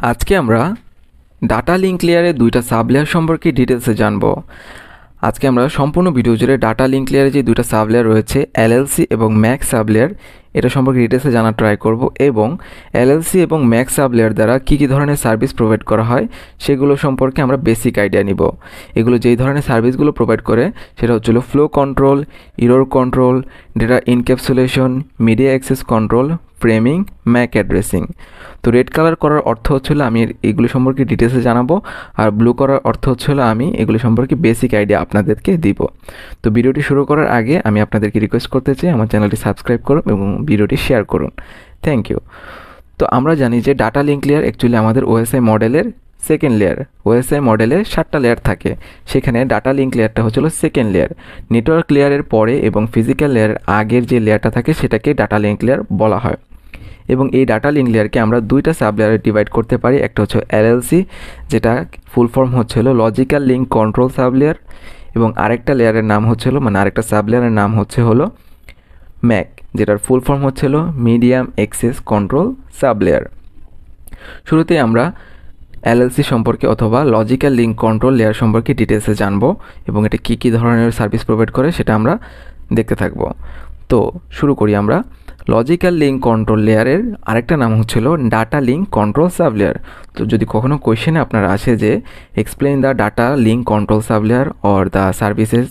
আজকে আমরা data link লেয়ারে দুইটা সাবলেয়ার সম্পর্কে ডিটেলসে জানব। আজকে আমরা সম্পূর্ণ ভিডিও জুড়ে ডাটা লিঙ্ক লেয়ারে যে দুইটা সাবলেয়ার রয়েছে এলএলসি এবং ম্যাক সাবলেয়ার এটা সম্পর্কে ডিটেলসে জানার ট্রাই করব এবং এলএলসি এবং ম্যাক সাবলেয়ার দ্বারা কী কী ধরনের সার্ভিস প্রোভাইড করা হয় সেগুলো সম্পর্কে আমরা বেসিক আইডিয়া নিব। এগুলো যেই ধরনের সার্ভিসগুলো প্রোভাইড করে সেটা হচ্ছিল flow control, error control, data encapsulation, media access control, framing, Mac addressing. তো রেড কালার করার অর্থ হচ্ছিল আমি এগুলো সম্পর্কে ডিটেলসে জানাবো, আর ব্লু করার অর্থ হচ্ছিল আমি এগুলো সম্পর্কে বেসিক আইডিয়া আপনাদেরকে দিব। তো ভিডিওটি শুরু করার আগে আমি আপনাদেরকে রিকোয়েস্ট করতে চাই আমার চ্যানেলটি সাবস্ক্রাইব করুন এবং ভিডিওটি শেয়ার করুন। Thank you. তো আমরা জানি যে ডাটা লিঙ্ক লেয়ার অ্যাকচুয়ালি আমাদের ওএসআই মডেলের সেকেন্ড লেয়ার। ওএসআই মডেলে 7টা লেয়ার থাকে, সেখানে ডাটা লিঙ্ক লেয়ারটা হচ্ছিল সেকেন্ড লেয়ার। নেটওয়ার্ক লেয়ারের পরে এবং ফিজিক্যাল লেয়ারের আগের যে লেয়ারটা থাকে সেটাকে ডাটা লিঙ্ক লেয়ার বলা হয়। এবং এই ডাটা লিঙ্ক লেয়ারকে আমরা দুইটা সাব লেয়ারে ডিভাইড করতে পারি। একটা হচ্ছে এলএলসি, যেটা ফুল ফর্ম হচ্ছিল logical link control sub layer, এবং আরেকটা লেয়ারের নাম হচ্ছিল আরেকটা সাব লেয়ারের নাম হলো ম্যাক, যেটার ফুল ফর্ম হচ্ছিল medium access control sub layer. শুরুতেই আমরা এলএলসি সম্পর্কে অথবা লজিক্যাল লিঙ্ক কন্ট্রোল লেয়ার সম্পর্কে ডিটেলসে জানবো এবং এটা কী কী ধরনের সার্ভিস প্রোভাইড করে সেটা আমরা দেখতে থাকবো। তো শুরু করি আমরা। লজিক্যাল লিঙ্ক কন্ট্রোল লেয়ারের আরেকটা নাম হচ্ছিল data link control sub layer. তো যদি কখনো কোয়েশ্চেনে আপনার আসে যে explain the data link control sub layer or the services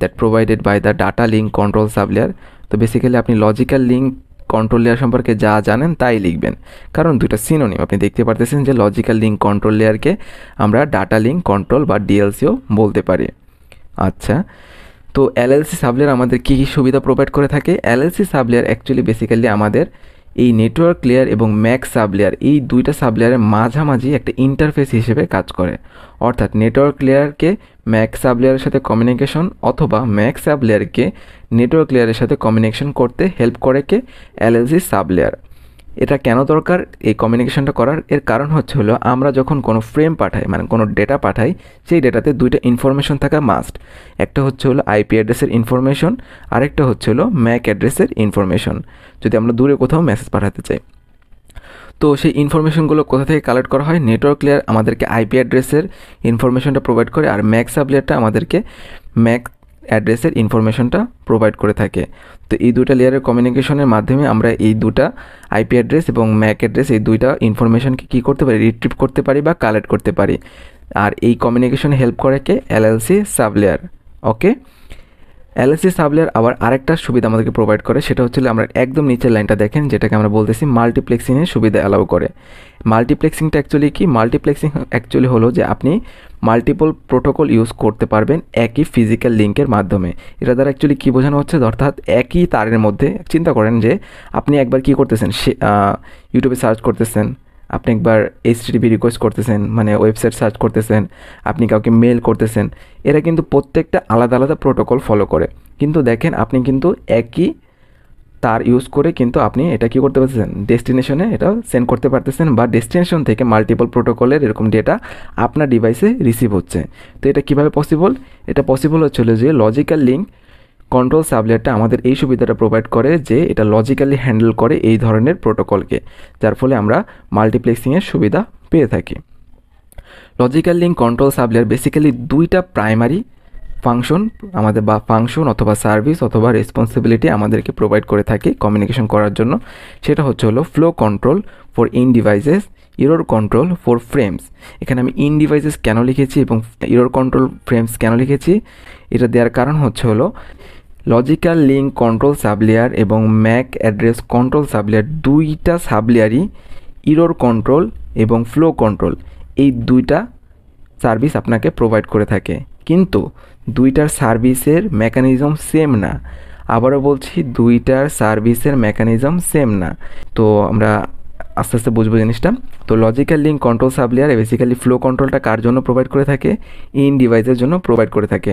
that provided by the data link control sub layer, তো বেসিক্যালি আপনি লজিক্যাল লিঙ্ক কন্ট্রোল লেয়ার সম্পর্কে যা জানেন তাই লিখবেন, কারণ দুটো সিনোনিম। আপনি দেখতে পারতেছেন যে লজিক্যাল লিঙ্ক কন্ট্রোল লেয়ারকে আমরা ডাটা লিঙ্ক কন্ট্রোল বা ডিএলসিও বলতে পারি। আচ্ছা, তো এলএলসি সাবলেয়ার আমাদের কী কী সুবিধা প্রোভাইড করে থাকে? এলএলসি সাবলেয়ার অ্যাকচুয়ালি বেসিক্যালি আমাদের এই নেটওয়ার্ক লেয়ার এবং ম্যাক সাবলেয়ার এই দুইটা সাবলেয়ারের মাঝামাঝি একটা ইন্টারফেস হিসেবে কাজ করে। অর্থাৎ নেটওয়ার্ক লেয়ারকে ম্যাক সাবলেয়ারের সাথে কমিউনিকেশন অথবা ম্যাক সাবলেয়ারকে নেটওয়ার্ক লেয়ারের সাথে কমিউনিকেশন করতে হেল্প করে কে এলএলসি সাবলেয়ার। এটা কেন দরকার এই কমিউনিকেশনটা করার? এর কারণ হলো আমরা যখন কোনো ফ্রেম পাঠাই কোনো ডেটা পাঠাই, সেই ডেটাতে দুইটা ইনফরমেশন থাকা মাস্ট। একটা হলো আইপি অ্যাড্রেসের ইনফরমেশন, আরেকটা হলো ম্যাক অ্যাড্রেসের ইনফরমেশন, যদি আমরা দূরে কোথাও মেসেজ পাঠাতে চাই। তো সেই ইনফরমেশনগুলো কোথা থেকে কালেক্ট করা হয়? নেটওয়ার্ক লেয়ার আমাদেরকে আইপি অ্যাড্রেসের ইনফরমেশনটা প্রোভাইড করে, আর ম্যাক সাব লেয়ারটা আমাদেরকে ম্যাক অ্যাড্রেসের ইনফরমেশনটা প্রোভাইড করে থাকে। তো এই দুটা লেয়ারের কমিউনিকেশনের মাধ্যমে আমরা এই দুটা আইপি অ্যাড্রেস এবং ম্যাক অ্যাড্রেস এই দুইটা ইনফরমেশনকে কী করতে পারি? রিট্রিভ করতে পারি বা কালেক্ট করতে পারি। আর এই কমিউনিকেশনে হেল্প করে কে এলএলসি সাব লেয়ার। ওকে, এলএলসি সাবলেয়ার আবার আরেকটা সুবিধা আমাদেরকে প্রোভাইড করে, সেটা হচ্ছে আমরা একদম নিচের লাইনটা দেখেন, যেটাকে আমরা বলতেছি মাল্টিপ্লেক্সিংয়ের সুবিধা অ্যালাউ করে। মাল্টিপ্লেক্সিংটা অ্যাকচুয়ালি কি? মাল্টিপ্লেক্সিং অ্যাকচুয়ালি হলো যে আপনি মাল্টিপল প্রোটোকল ইউজ করতে পারবেন একই ফিজিক্যাল লিঙ্কের মাধ্যমে। এটা দ্বারা অ্যাকচুয়ালি কী বোঝানো হচ্ছে? অর্থাৎ একই তারের মধ্যে চিন্তা করেন যে আপনি একবার কী করতেছেন, ইউটিউবে সার্চ করতেছেন, আপনি একবার এইচটিটিপি রিকোয়েস্ট করতেছেন, ওয়েবসাইট সার্চ করতেছেন, আপনি কাউকে মেল করতেছেন। এরা কিন্তু প্রত্যেকটা আলাদা আলাদা প্রোটোকল ফলো করে, কিন্তু দেখেন আপনি কিন্তু একই তার ইউজ করে কিন্তু আপনি এটা কী করতে পারতেছেন? ডেস্টিনেশনে এটা সেন্ড করতে পারতেছেন, বা ডেস্টিনেশন থেকে মাল্টিপল প্রোটোকলের এরকম ডেটা আপনার ডিভাইসে রিসিভ হচ্ছে। তো এটা কীভাবে পসিবল? এটা পসিবল হচ্ছিল যে লজিক্যাল লিঙ্ক কন্ট্রোল সাবলেয়ারটা আমাদের এই সুবিধাটা প্রোভাইড করে যে এটা লজিক্যালি হ্যান্ডেল করে এই ধরনের প্রোটোকলকে, যার ফলে আমরা মাল্টিপ্লেক্সিংয়ের সুবিধা পেয়ে থাকি। Logical link control sublayer basically দুইটা প্রাইমারি ফাংশন আমাদের, বা ফাংশন অথবা সার্ভিস অথবা রেসপন্সিবিলিটি আমাদেরকে প্রোভাইড করে থাকে কমিউনিকেশন করার জন্য। সেটা হলো flow control for in devices, error control for frames. এখানে আমি ইন ডিভাইসেস কেন লিখেছি এবং এরর কন্ট্রোল ফ্রেমস কেন লিখেছি, এটা দেওয়ার কারণ হলো লজিক্যাল লিঙ্ক কন্ট্রোল সাবলেয়ার এবং ম্যাক অ্যাড্রেস কন্ট্রোল সাবলেয়ার দুইটা সাবলেয়ারই এরর কন্ট্রোল এবং ফ্লো কন্ট্রোল এই দুইটা সার্ভিস আপনাকে প্রোভাইড করে থাকে, কিন্তু দুইটার সার্ভিসের মেকানিজম সেম না। আবারও বলছি, দুইটার সার্ভিসের মেকানিজম সেম না। তো আমরা আস্তে আস্তে বুঝবো জিনিসটা। তো logical link control sublayer basically flow কন্ট্রোলটা কার জন্য প্রোভাইড করে থাকে? ইন ডিভাইসের জন্য প্রোভাইড করে থাকে।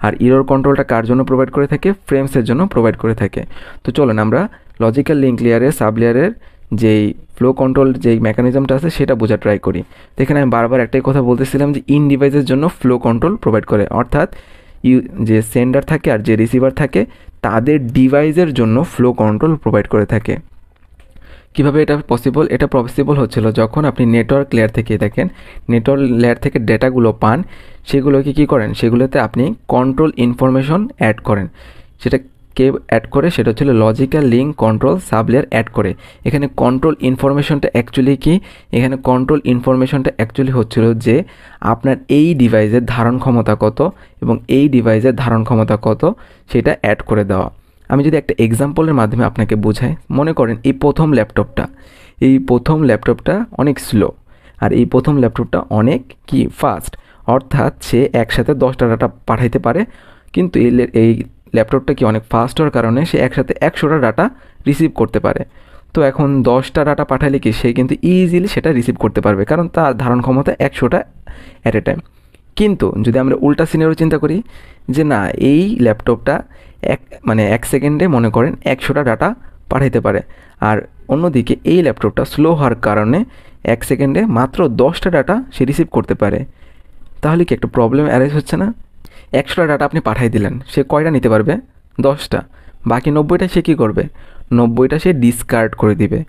আর এরর কন্ট্রোলটা কার জন্য প্রোভাইড করে থাকে? ফ্রেমসের জন্য প্রোভাইড করে থাকে। তো চলেন আমরা লজিক্যাল লিঙ্ক লেয়ারের সাবলেয়ারের যেই ফ্লো কন্ট্রোল যেই মেকানিজমটা আছে সেটা বোঝা ট্রাই করি। তো এখানে আমি বারবার একটাই কথা বলতেছিলাম যে ইন ডিভাইসের জন্য ফ্লো কন্ট্রোল প্রোভাইড করে, অর্থাৎ যে সেন্ডার থাকে আর যে রিসিভার থাকে তাদের ডিভাইসের জন্য ফ্লো কন্ট্রোল প্রোভাইড করে থাকে। কিভাবে এটা পসিবল? এটা পসিবল হচ্ছিল যখন আপনি নেটওয়ার্ক লেয়ার থেকে দেখেন, নেটওয়ার্ক লেয়ার থেকে ডেটাগুলো পান, সেগুলোকে কী করেন, সেগুলোতে আপনি কন্ট্রোল ইনফরমেশন অ্যাড করেন। সেটা কে অ্যাড করে? সেটা হচ্ছিল লজিক্যাল লিঙ্ক কন্ট্রোল সাবলেয়ার অ্যাড করে। এখানে কন্ট্রোল ইনফরমেশনটা অ্যাকচুয়ালি কি? এখানে কন্ট্রোল ইনফরমেশনটা অ্যাকচুয়ালি হচ্ছিল যে আপনার এই ডিভাইসের ধারণ ক্ষমতা কত এবং এই ডিভাইসের ধারণ ক্ষমতা কত সেটা অ্যাড করে দেওয়া। আমি যদি একটা এক্সাম্পলের মাধ্যমে আপনাকে বোঝাই, মনে করেন এই প্রথম ল্যাপটপটা অনেক স্লো, আর এই প্রথম ল্যাপটপটা অনেক কি ফাস্ট, অর্থাৎ সে একসাথে 10টা ডাটা পাঠাইতে পারে, কিন্তু এই ল্যাপটপটা কি অনেক ফাস্ট হওয়ার কারণে সে একসাথে 100টা ডাটা রিসিভ করতে পারে। তো এখন 10টা ডাটা পাঠালে কি সে কিন্তু ইজিলি সেটা রিসিভ করতে পারবে, কারণ তার ধারণ ক্ষমতা 100টা অ্যাট এ টাইম। কিন্তু যদি আমরা উল্টা সিনারিও চিন্তা করি যে না, এই ল্যাপটপটা এক সেকেন্ডে মনে করেন 100টা ডাটা পাঠাইতে পারে, আর অন্যদিকে এই ল্যাপটপটা স্লো হওয়ার কারণে 1 সেকেন্ডে মাত্র 10টা ডাটা সে রিসিভ করতে পারে। তাহলে কি একটা প্রবলেম অ্যারাইজ হচ্ছে না? 100টা ডাটা আপনি পাঠাই দিলেন, সে কয়টা নিতে পারবে? 10টা। বাকি 90টা সে কী করবে? 90টা সে ডিসকার্ড করে দিবে।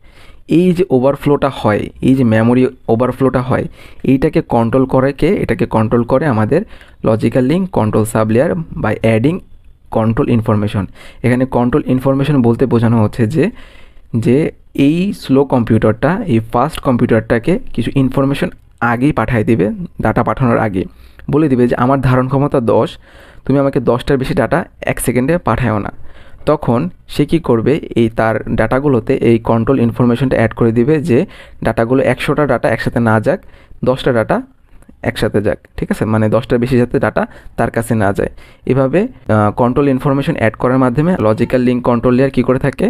এই যে ওভারফ্লোটা হয়, এই যে মেমোরি ওভারফ্লোটা হয়, এইটাকে কন্ট্রোল করে কে? এটাকে কন্ট্রোল করে আমাদের logical link control sublayer by adding control information. এখানে কন্ট্রোল ইনফরমেশন বলতে বোঝানো হচ্ছে যে এই স্লো কম্পিউটারটা এই ফাস্ট কম্পিউটারটাকে কিছু ইনফরমেশন আগেই পাঠিয়ে দিবে, ডাটা পাঠানোর আগে বলে দিবে যে আমার ধারণ ক্ষমতা 10, তুমি আমাকে 10টার বেশি ডাটা 1 সেকেন্ডে পাঠাও না। তখন সে কী করবে? এই তার ডাটাগুলোতে এই কন্ট্রোল ইনফরমেশনটা অ্যাড করে দিবে যে ডাটাগুলো 100টা ডাটা একসাথে না যাক, 10টা ডাটা একসাথে যাক, ঠিক আছে? মানে 10টার বেশি যাতে ডাটা তার কাছে না যায়। এভাবে কন্ট্রোল ইনফরমেশন অ্যাড করার মাধ্যমে লজিক্যাল লিঙ্ক কন্ট্রোল লেয়ার কী করে থাকে?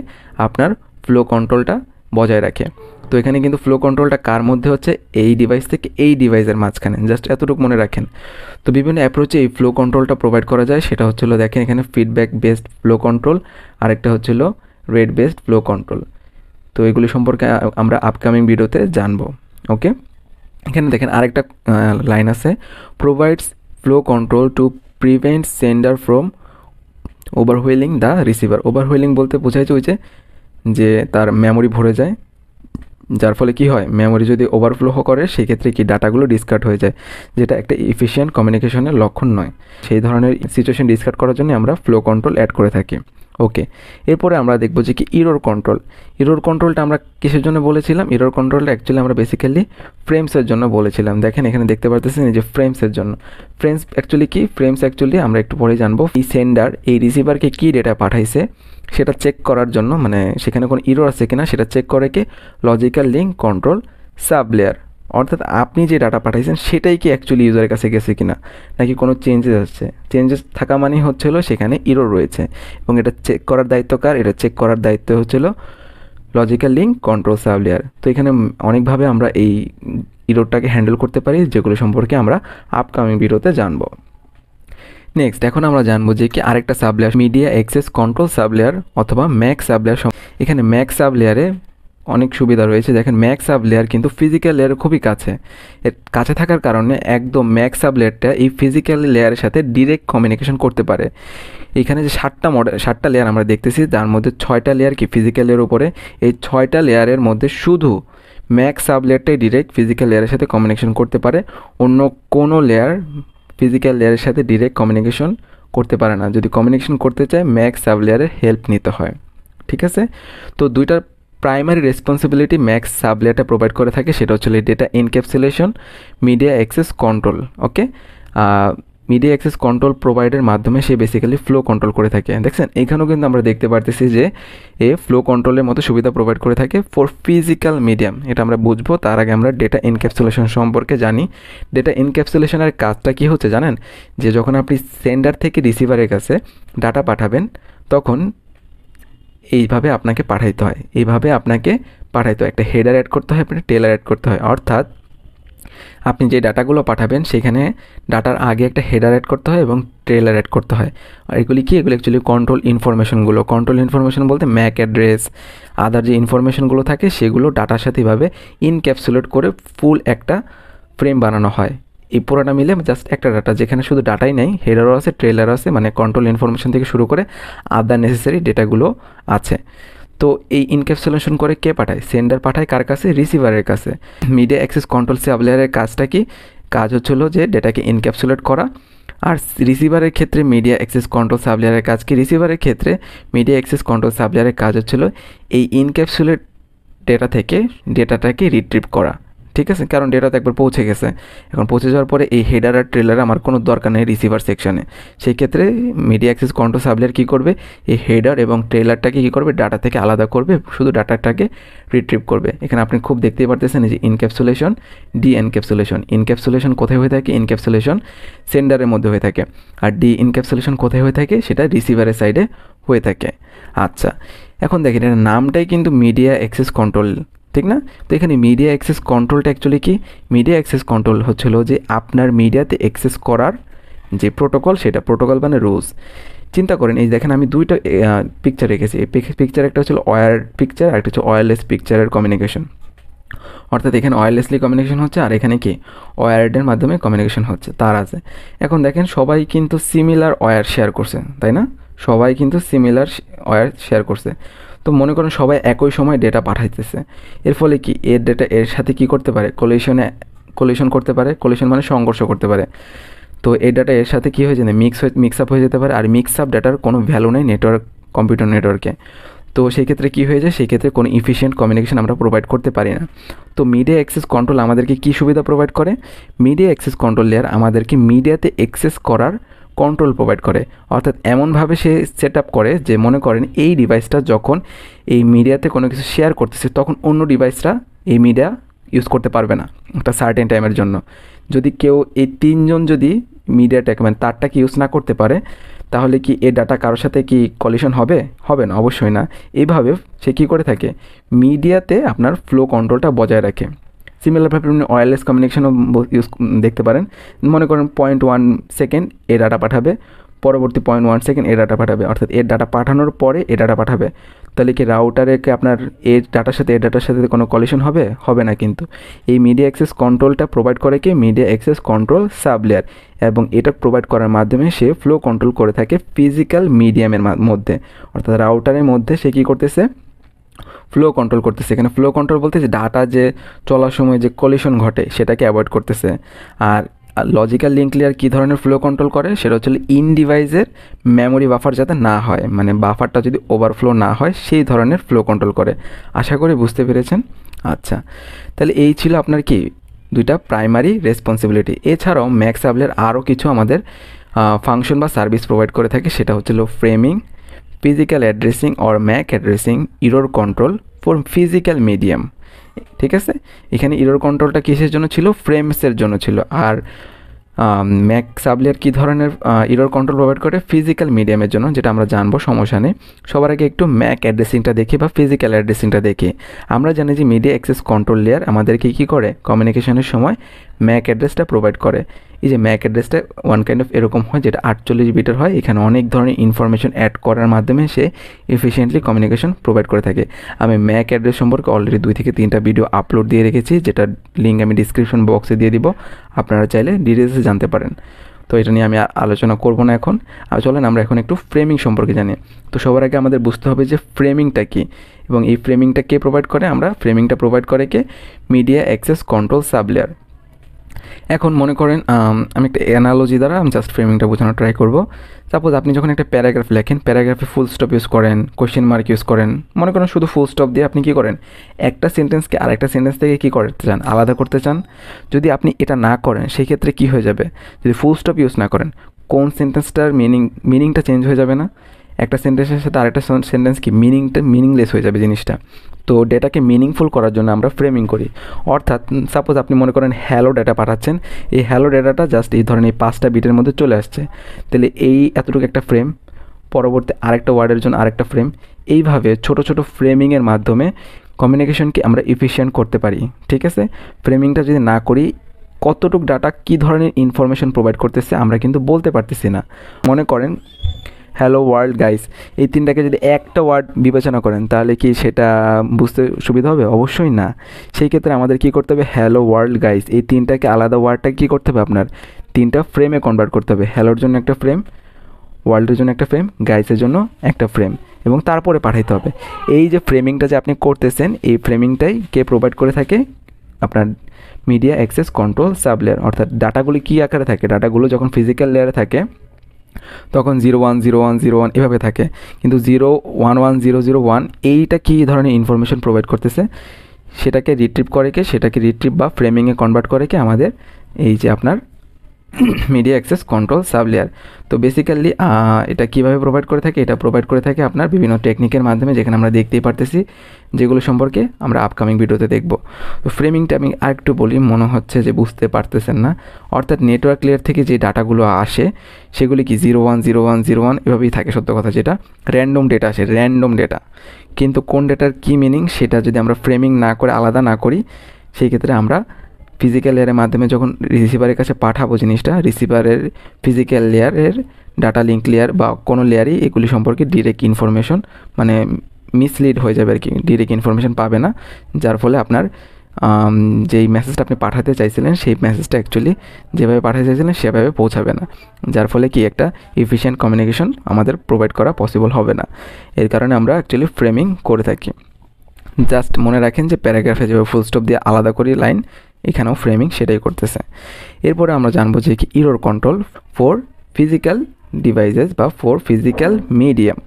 আপনার ফ্লো কন্ট্রোলটা বজায় রাখে। তো এখানে কিন্তু ফ্লো কন্ট্রোলটা কার মধ্যে হচ্ছে? এই ডিভাইস থেকে এই ডিভাইসের মাঝখানে, জাস্ট এতটুকু মনে রাখেন। তো বিভিন্ন অ্যাপ্রোচে এই ফ্লো কন্ট্রোলটা প্রোভাইড করা যায়। সেটা হচ্ছিল, দেখেন এখানে ফিডব্যাক বেসড ফ্লো কন্ট্রোল, আরেকটা হচ্ছিল রেট বেসড ফ্লো কন্ট্রোল। তো এগুলি সম্পর্কে আমরা আপকামিং ভিডিওতে জানবো। ওকে, এখানে দেখেন আরেকটা লাইন আছে, provides flow control to prevent sender from overwhelming the receiver. Overwhelming বলতে বোঝাইছে ওই যে তার মেমোরি ভরে যায়, যার ফলে কি হয়? মেমোরি যদি ওভারফ্লো করে সেক্ষেত্রে কি ডাটাগুলো ডিসকার্ড হয়ে যায়, যেটা একটা এফিশিয়েন্ট কমিউনিকেশনের লক্ষণ নয়। সেই ধরনের সিচুয়েশন ডিসকার্ড করার জন্য আমরা ফ্লো কন্ট্রোল অ্যাড করে থাকি। ওকে, এরপরে আমরা দেখব যে কি ইরর কন্ট্রোল। ইরর কন্ট্রোলটা আমরা কিসের জন্য বলেছিলাম? ইরর কন্ট্রোলটা অ্যাকচুয়ালি আমরা বেসিক্যালি ফ্রেমসের জন্য বলেছিলাম। দেখেন এখানে দেখতে পারতেছেন যে ফ্রেমসের জন্য। ফ্রেমস অ্যাকচুয়ালি কি? ফ্রেমস অ্যাকচুয়ালি আমরা একটু পরে জানবো। এই সেন্ডার এই রিসিভারকে কী ডেটা পাঠাইছে সেটা চেক করার জন্য, মানে সেখানে কোনো ইরর আছে কিনা সেটা চেক করে কি লজিক্যাল লিঙ্ক কন্ট্রোল সাবলেয়ার। অর্থাৎ আপনি যে ডাটা পাঠাইছেন সেটাই কি অ্যাকচুয়ালি ইউজারের কাছে গেছে কিনা, নাকি কোনো চেঞ্জেস আসছে। চেঞ্জেস থাকা মানেই হচ্ছিল সেখানে ইরর রয়েছে, এবং এটা চেক করার দায়িত্ব কার? এটা চেক করার দায়িত্ব হচ্ছিল লজিক্যাল লিঙ্ক কন্ট্রোল সাবলেয়ার। তো এখানে অনেকভাবে আমরা এই ইররটাকে হ্যান্ডেল করতে পারি, যেগুলো সম্পর্কে আমরা আপকামিং ভিডিওতে জানবো। নেক্সট এখন আমরা জানবো যে কি আরেকটা সাবলেয়ার, মিডিয়া অ্যাক্সেস কন্ট্রোল সাবলেয়ার অথবা ম্যাক সাবলেয়ার। এখানে ম্যাক সাবলেয়ারে অনেক সুবিধা রয়েছে। দেখেন ম্যাক সাবলেয়ার কিন্তু ফিজিক্যাল লেয়ারের খুবই কাছে। এর কাছে থাকার কারণে একদম ম্যাক সাবলেয়ারটা এই ফিজিক্যাল লেয়ারের সাথে ডিরেক্ট কমিউনিকেশন করতে পারে। এখানে যে 7টা লেয়ার আমরা দেখতেছি, তার মধ্যে 6টা লেয়ার কি ফিজিক্যাল লেয়ারের উপরে। এই 6টা লেয়ারের মধ্যে শুধু ম্যাক সাবলেয়ারটাই ডিরেক্ট ফিজিক্যাল লেয়ারের সাথে কমিউনিকেশন করতে পারে, অন্য কোনো লেয়ার ফিজিক্যাল লেয়ারের সাথে ডিরেক্ট কমিউনিকেশন করতে পারে না। যদি কমিউনিকেশন করতে চায় ম্যাক সাবলেয়ারের হেল্প নিতে হয়, ঠিক আছে? তো দুইটার প্রাইমারি রেসপন্সিবিলিটি ম্যাক সাবলেয়ারটা প্রোভাইড করে থাকে, সেটা হচ্ছে data encapsulation, media access control. Okay, media access control প্রোভাইডের মাধ্যমে সে বেসিক্যালি ফ্লো কন্ট্রোল করে থাকে। দেখছেন এখানেও কিন্তু আমরা দেখতে পারতেছি যে এ ফ্লো কন্ট্রোলের মতো সুবিধা প্রোভাইড করে থাকে ফর ফিজিক্যাল মিডিয়াম। এটা আমরা বুঝবো, তার আগে আমরা ডেটা এনক্যাপসুলেশন সম্পর্কে জানি। ডেটা এনক্যাপসুলেশনের কাজটা কী হচ্ছে জানেন? যে যখন আপনি সেন্ডার থেকে রিসিভারের কাছে ডাটা পাঠাবেন, তখন এইভাবে আপনাকে পাঠাইতে হয়, একটা হেডার অ্যাড করতে হয়, একটা টেলার অ্যাড করতে হয়। অর্থাৎ আপনি যে ডাটাগুলো পাঠাবেন সেখানে ডাটার আগে একটা হেডার অ্যাড করতে হয় এবং ট্রেলার অ্যাড করতে হয়। আর এগুলি কি? এগুলো অ্যাকচুয়ালি কন্ট্রোল ইনফরমেশন বলতে ম্যাক অ্যাড্রেস, আদার যে ইনফরমেশনগুলো থাকে সেগুলো ডাটার সাথে এভাবে ইনক্যাপসুলেট করে ফুল একটা ফ্রেম বানানো হয়। এই পুরোটা মিলে জাস্ট একটা ডাটা, যেখানে শুধু ডাটাই নেই, হেডারও আছে, ট্রেলারও আছে, মানে কন্ট্রোল ইনফরমেশন থেকে শুরু করে আদার নেসেসারি ডেটাগুলো আছে। তো এই ইনক্যাপসুলেশন করে কে পাঠায়? সেন্ডার পাঠায় কার কাছে? রিসিভারের কাছে। মিডিয়া অ্যাক্সেস কন্ট্রোল সাবলেয়ারের কাজটা কি? কাজ হচ্ছিল যে ডেটাকে ইনক্যাপসুলেট করা। আর রিসিভারের ক্ষেত্রে মিডিয়া অ্যাক্সেস কন্ট্রোল সাবলেয়ারের কাজ কি? রিসিভারের ক্ষেত্রে মিডিয়া অ্যাক্সেস কন্ট্রোল সাবলেয়ারের কাজ হচ্ছিল এই ইনক্যাপসুলেট ডেটা থেকে ডেটাটাকে রিট্রিভ করা, ঠিক আছে? কারণ ডেটা তো একবার পৌঁছে গেছে, এখন পৌঁছে যাওয়ার পরে এই হেডার আর ট্রেলার আমার কোনো দরকার নেই রিসিভার সেকশনে। সেই ক্ষেত্রে মিডিয়া অ্যাক্সেস কন্ট্রোল সাবলেয়ার কী করবে? এই হেডার এবং ট্রেলারটাকে কী করবে? ডাটা থেকে আলাদা করবে, শুধু ডাটাটাকে রিট্রিভ করবে। এখানে আপনি খুব দেখতেই পারতেছেন এই যে ইনক্যাপসুলেশন, ডি এনক্যাপসুলেশন। ইনক্যাপসুলেশন কোথায় হয়ে থাকে? ইনক্যাপসুলেশন সেন্ডারের মধ্যে হয়ে থাকে। আর ডি ইনক্যাপসুলেশন কোথায় হয়ে থাকে? সেটা রিসিভারের সাইডে হয়ে থাকে। আচ্ছা, এখন দেখেন এর নামটাই কিন্তু মিডিয়া অ্যাক্সেস কন্ট্রোল, ঠিক না? তো এখানে মিডিয়া অ্যাক্সেস কন্ট্রোলটা অ্যাকচুয়ালি কি? মিডিয়া অ্যাক্সেস কন্ট্রোল হচ্ছিল যে আপনার মিডিয়াতে অ্যাক্সেস করার যে প্রোটোকল, সেটা প্রোটোকল মানে রুলস। চিন্তা করেন, এই দেখেন আমি দুইটা পিকচার রেখেছি। এই পিকচার একটা হচ্ছে ওয়্যার পিকচার, আর একটা হচ্ছে ওয়্যারলেস পিকচারের কমিউনিকেশন। অর্থাৎ এখানে ওয়্যারলেসলি কমিউনিকেশন হচ্ছে, আর এখানে কি ওয়্যারডের মাধ্যমে কমিউনিকেশন হচ্ছে, তার আছে। এখন দেখেন সবাই কিন্তু সিমিলার ওয়্যার শেয়ার করছে, তাই না? সবাই কিন্তু সিমিলার ওয়্যার শেয়ার করছে। তো মনে করেন সবাই একই সময় ডেটা পাঠাইতেছে। এর ফলে কি এর ডেটা এর সাথে কি করতে পারে? কোলিশন করতে পারে। কোলিশন মানে সংঘর্ষ করতে পারে। তো এই ডাটা এর সাথে কী হয়ে যায়? মিক্স আপ হয়ে যেতে পারে। আর মিক্স আপ ডাটার কোনো ভ্যালু নেই কম্পিউটার নেটওয়ার্কে। তো সেই ক্ষেত্রে কী হয়ে যায়? সেই ক্ষেত্রে কোনো ইফিশিয়েন্ট কমিউনিকেশন আমরা প্রোভাইড করতে পারি না। তো মিডিয়া অ্যাক্সেস কন্ট্রোল আমাদেরকে কী সুবিধা প্রোভাইড করে? মিডিয়া অ্যাক্সেস কন্ট্রোল লেয়ার আমাদেরকে মিডিয়াতে অ্যাক্সেস করার কন্ট্রোল প্রোভাইড করে। অর্থাৎ এমনভাবে সে সেট আপ করে যে মনে করেন এই ডিভাইসটা যখন এই মিডিয়াতে কোনো কিছু শেয়ার করতেছে, তখন অন্য ডিভাইসটা এই মিডিয়া ইউজ করতে পারবে না একটা সার্টেন টাইমের জন্য। যদি কেউ এই তিনজন যদি মিডিয়াটাকে মানে তারটাকে ইউজ না করতে পারে, তাহলে কি এই ডাটা কারোর সাথে কি কলিশন হবে? হবে না, অবশ্যই না। এইভাবে সে কী করে থাকে? মিডিয়াতে আপনার ফ্লো কন্ট্রোলটা বজায় রাখে। সিমিলারভাবে আপনি ওয়্যারলেস কমিউনিকেশনও ইউজ দেখতে পারেন। মনে করেন 0.1 সেকেন্ড এ ডাটা পাঠাবে, পরবর্তী 0.1 সেকেন্ড এ ডাটা পাঠাবে, অর্থাৎ এর ডাটা পাঠানোর পরে এ ডাটা পাঠাবে। তাহলে কি রাউটারেকে আপনার এ ডাটার সাথে কোনো কলিশন হবে? হবে না। কিন্তু এই মিডিয়া অ্যাক্সেস কন্ট্রোলটা প্রোভাইড করে কি? Media access control sublayer. এবং এটা প্রোভাইড করার মাধ্যমে সে ফ্লো কন্ট্রোল করে থাকে ফিজিক্যাল মিডিয়ামের মধ্যে, অর্থাৎ রাউটারের মধ্যে সে কী করতেছে? ফ্লো কন্ট্রোল করতেছে। এখানে ফ্লো কন্ট্রোল বলতে যে ডাটা যে চলার সময় যে কলিশন ঘটে সেটাকে অ্যাভয়েড করতেছে। আর লজিক্যাল লিঙ্ক লেয়ার কী ধরনের ফ্লো কন্ট্রোল করে? সেটা হচ্ছে ইন ডিভাইসের মেমোরি বাফার যাতে না হয়, মানে বাফারটা যদি ওভারফ্লো না হয়, সেই ধরনের ফ্লো কন্ট্রোল করে। আশা করি বুঝতে পেরেছেন। আচ্ছা, তাহলে এই ছিল আপনার কি দুইটা প্রাইমারি রেসপন্সিবিলিটি। এছাড়াও ম্যাক সাবলেয়ার আরও কিছু আমাদের ফাংশন বা সার্ভিস প্রোভাইড করে থাকে। সেটা হচ্ছিল framing, physical addressing or Mac addressing, error control for physical medium. ঠিক আছে, এখানে ইরর কন্ট্রোলটা কিসের জন্য ছিল? ফ্রেমসের জন্য ছিল। আর ম্যাক সাবলেয়ার কী ধরনের ইরর কন্ট্রোল প্রোভাইড করে? ফিজিক্যাল মিডিয়ামের জন্য, যেটা আমরা জানবো, সমস্যা নেই। সবার আগে একটু ম্যাক অ্যাড্রেসিংটা দেখি বা ফিজিক্যাল অ্যাড্রেসিংটা দেখি। আমরা জানি যে মিডিয়া অ্যাক্সেস কন্ট্রোল লেয়ার আমাদেরকে কী করে? কমিউনিকেশনের সময় ম্যাক অ্যাড্রেসটা প্রোভাইড করে। এই যে ম্যাক অ্যাড্রেসটা ওয়ান কাইন্ড অফ এরকম হয়, যেটা 48 বিটের হয়। এখানে অনেক ধরনের ইনফরমেশন অ্যাড করার মাধ্যমে সে এফিশিয়েন্টলি কমিউনিকেশন প্রোভাইড করে থাকে। আমি ম্যাক অ্যাড্রেস সম্পর্কে অলরেডি 2 থেকে 3টা ভিডিও আপলোড দিয়ে রেখেছি, যেটার লিঙ্ক আমি ডিসক্রিপশন বক্সে দিয়ে দিব, আপনারা চাইলে ডিটেলসে জানতে পারেন। তো এটা নিয়ে আমি আলোচনা করব না এখন। আর চলেন আমরা এখন একটু ফ্রেমিং সম্পর্কে জানি। তো সবার আগে আমাদের বুঝতে হবে যে ফ্রেমিংটা কী এবং এই ফ্রেমিংটা কে প্রোভাইড করে? ফ্রেমিংটা প্রোভাইড করে কে? Media access control sublayer. এখন মনে করেন আমি একটা অ্যানালজি দ্বারা আমি জাস্ট ফ্রেমিংটা বোঝানোর ট্রাই করব। সাপোজ আপনি যখন একটা প্যারাগ্রাফ লেখেন, প্যারাগ্রাফে ফুল স্টপ ইউজ করেন, কোয়েশ্চেন মার্ক ইউজ করেন। মনে করেন শুধু ফুল স্টপ দিয়ে আপনি কী করেন? একটা সেন্টেন্সকে আরেকটা সেন্টেন্স থেকে কী করতে চান? আলাদা করতে চান। যদি আপনি এটা না করেন, সেই ক্ষেত্রে কী হয়ে যাবে? যদি ফুল স্টপ ইউজ না করেন, কোন সেন্টেন্সটার মিনিংটা চেঞ্জ হয়ে যাবে না? একটা সেন্টেন্সের সাথে আরেকটা সেন্টেন্স কি মিনিংলেস হয়ে যাবে জিনিসটা। তো ডেটাকে মিনিংফুল করার জন্য আমরা ফ্রেমিং করি। অর্থাৎ সাপোজ আপনি মনে করেন হ্যালো ডেটা পাঠাচ্ছেন, এই হ্যালো ডেটাটা জাস্ট এই ধরনের 5টা বিটের মধ্যে চলে আসছে। তাহলে এই এতটুকু একটা ফ্রেম, পরবর্তী আরেকটা ওয়ার্ডের জন্য আরেকটা ফ্রেম। এইভাবে ছোট ছোট ফ্রেমিংয়ের মাধ্যমে কমিউনিকেশনকে আমরা এফিশিয়েন্ট করতে পারি। ঠিক আছে, ফ্রেমিংটা যদি না করি, কতটুকু ডাটা কী ধরনের ইনফরমেশন প্রোভাইড করতেছে আমরা কিন্তু বলতে পারতেছি না। মনে করেন হ্যালো ওয়ার্ল্ড গাইস, এই 3টাকে যদি একটা ওয়ার্ড বিবেচনা করেন, তাহলে কি সেটা বুঝতে সুবিধা হবে? অবশ্যই না। সেই ক্ষেত্রে আমাদের কী করতে হবে? হ্যালো ওয়ার্ল্ড গাইস, এই 3টাকে আলাদা ওয়ার্ডটাকে কী করতে হবে? আপনার 3টা ফ্রেমে কনভার্ট করতে হবে। হ্যালোর জন্য একটা ফ্রেম, ওয়ার্ল্ডের জন্য একটা ফ্রেম, গাইসের জন্য একটা ফ্রেম, এবং তারপরে পাঠাইতে হবে। এই যে ফ্রেমিংটা যে আপনি করতেছেন, এই ফ্রেমিংটাই কে প্রোভাইড করে থাকে? আপনার মিডিয়া অ্যাক্সেস কন্ট্রোল সাবলেয়ার। অর্থাৎ ডাটাগুলি কী আকারে থাকে? ডাটাগুলো যখন ফিজিক্যাল লেয়ারে থাকে তখন 0 1 0 1 0 1 এভাবে থাকে, কিন্তু 0 1 1 0 0 1 এইটা কী ধরনের ইনফরমেশন প্রোভাইড করতেছে? সেটাকে রিট্রিভ করে কে? সেটাকে রিট্রিভ বা ফ্রেমিংয়ে কনভার্ট করে কে? আমাদের এই যে আপনার মিডিয়া অ্যাক্সেস কন্ট্রোল সাবলেয়ার। তো বেসিক্যালি এটা কীভাবে প্রোভাইড করে থাকে? এটা প্রোভাইড করে থাকে আপনার বিভিন্ন টেকনিকের মাধ্যমে, যেখানে আমরা দেখতেই পারতেছি, যেগুলো সম্পর্কে আমরা আপকামিং ভিডিওতে দেখব। তো ফ্রেমিংটা আমি আরেকটু বলি, মনে হচ্ছে যে বুঝতে পারতেছেন না। অর্থাৎ নেটওয়ার্ক লেয়ার থেকে যে ডাটাগুলো আসে সেগুলি কি 0 1 0 1 0 1 এভাবেই থাকে। সত্য কথা, যেটা র্যান্ডম ডেটা আসে, র্যান্ডম ডেটা। কিন্তু কোন ডেটার কী মিনিং সেটা যদি আমরা ফ্রেমিং না করে আলাদা না করি, সেই ক্ষেত্রে আমরা ফিজিক্যাল লেয়ারের মাধ্যমে যখন রিসিভারের কাছে পাঠাবো জিনিসটা, রিসিভারের ফিজিক্যাল লেয়ারের ডাটা লিঙ্ক লেয়ার বা কোনো লেয়ারই এগুলি সম্পর্কে ডিরেক্ট ইনফরমেশন মানে মিসলিড হয়ে যাবে আর কি, ডিরেক্ট ইনফরমেশন পাবে না, যার ফলে আপনার যেই মেসেজটা আপনি পাঠাতে চাইছিলেন সেই মেসেজটা অ্যাকচুয়ালি যেভাবে পাঠাতে চাইছিলেন সেভাবে পৌঁছাবে না, যার ফলে কি একটা এফিশিয়েন্ট কমিউনিকেশন আমাদের প্রোভাইড করা পসিবল হবে না। এর কারণে আমরা অ্যাকচুয়ালি ফ্রেমিং করে থাকি। জাস্ট মনে রাখেন যে প্যারাগ্রাফে যেভাবে ফুল স্টপ দিয়ে আলাদা করি লাইন, এখানেও ফ্রেমিং সেটাই করতেছে। এরপরে আমরা জানবো যে কি error control for physical devices বা ফর ফিজিক্যাল মিডিয়াম।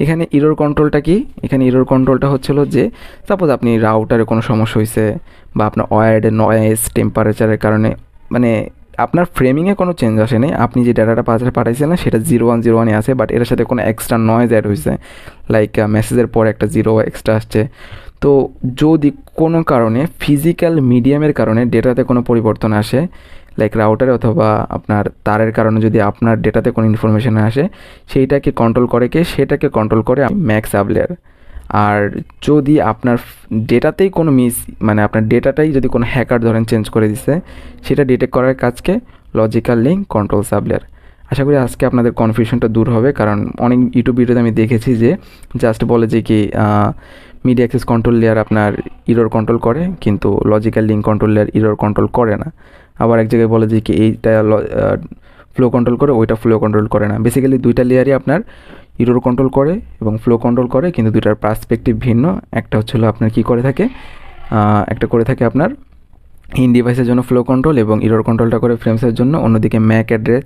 এখানে ইরর কন্ট্রোলটা কি? এখানে ইরর কন্ট্রোলটা হচ্ছিল যে সাপোজ আপনি রাউটারে কোনো সমস্যা হয়েছে বা আপনার ওয়্যার্ডের নয়েজ টেম্পারেচারের কারণে মানে আপনার ফ্রেমিংয়ে কোনো চেঞ্জ আসেনি, আপনি যে ডাটাটা পাঠাইছিলেন সেটা 0 1 0 1 আছে, বাট এর সাথে কোনো এক্সট্রা নয়েজ অ্যাড হয়েছে, লাইক মেসেজের পর একটা 0 এক্সট্রা আসছে। তো যদি কোনো কারণে ফিজিক্যাল মিডিয়ামের কারণে ডেটাতে কোনো পরিবর্তন আসে, লাইক রাউটারে অথবা আপনার তারের কারণে যদি আপনার ডেটাতে কোনো ইনফরমেশন আসে, সেইটাকে কন্ট্রোল করে কে? সেটাকে কন্ট্রোল করে ম্যাক্স সাবলেয়ার। আর যদি আপনার ডেটাতেই কোনো মানে আপনার ডেটাটাই যদি কোনো হ্যাকার ধরেন চেঞ্জ করে দিছে, সেটা ডিটেক্ট করার কাজকে লজিক্যাল লিঙ্ক কন্ট্রোল সাবলেয়ার। আশা করি আজকে আপনাদের কনফিউশনটা দূর হবে, কারণ অনেক ইউটিউব ভিডিওতে আমি দেখেছি যে জাস্ট বলে যে কি মিডিয়া অ্যাক্সেস কন্ট্রোল লেয়ার আপনার ইরর কন্ট্রোল করে, কিন্তু logical link control layer error control করে না। আবার এক জায়গায় বলে যে কি এইটা ফ্লো কন্ট্রোল করে, ওইটা ফ্লো কন্ট্রোল করে না। বেসিক্যালি দুইটা লেয়ারই আপনার ইরর কন্ট্রোল করে এবং ফ্লো কন্ট্রোল করে, কিন্তু দুইটার পার্সপেক্টিভ ভিন্ন। একটা হচ্ছিল আপনার কি করে থাকে, একটা করে থাকে আপনার ইন ডিভাইসের জন্য ফ্লো কন্ট্রোল এবং ইরর কন্ট্রোলটা করে ফ্রেমসের জন্য। অন্যদিকে ম্যাক অ্যাড্রেস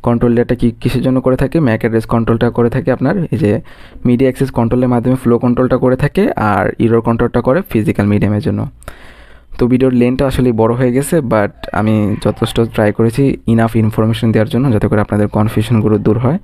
কন্ট্রোল লেয়ারটা কিসের জন্য করে থাকে? ম্যাক অ্যাড্রেস কন্ট্রোলটা করে থাকে আপনার এই যে মিডিয়া অ্যাক্সেস কন্ট্রোলের মাধ্যমে ফ্লো কন্ট্রোলটা করে থাকে, আর ইরর কন্ট্রোলটা করে ফিজিক্যাল মিডিয়ামের জন্য। তো ভিডিওর লেন্থটা আসলে বড় হয়ে গেছে, বাট আমি যথেষ্ট ট্রাই করেছি ইনাফ ইনফরমেশন দেওয়ার জন্য, যাতে করে আপনাদের কনফিউশনগুলো দূর হয়।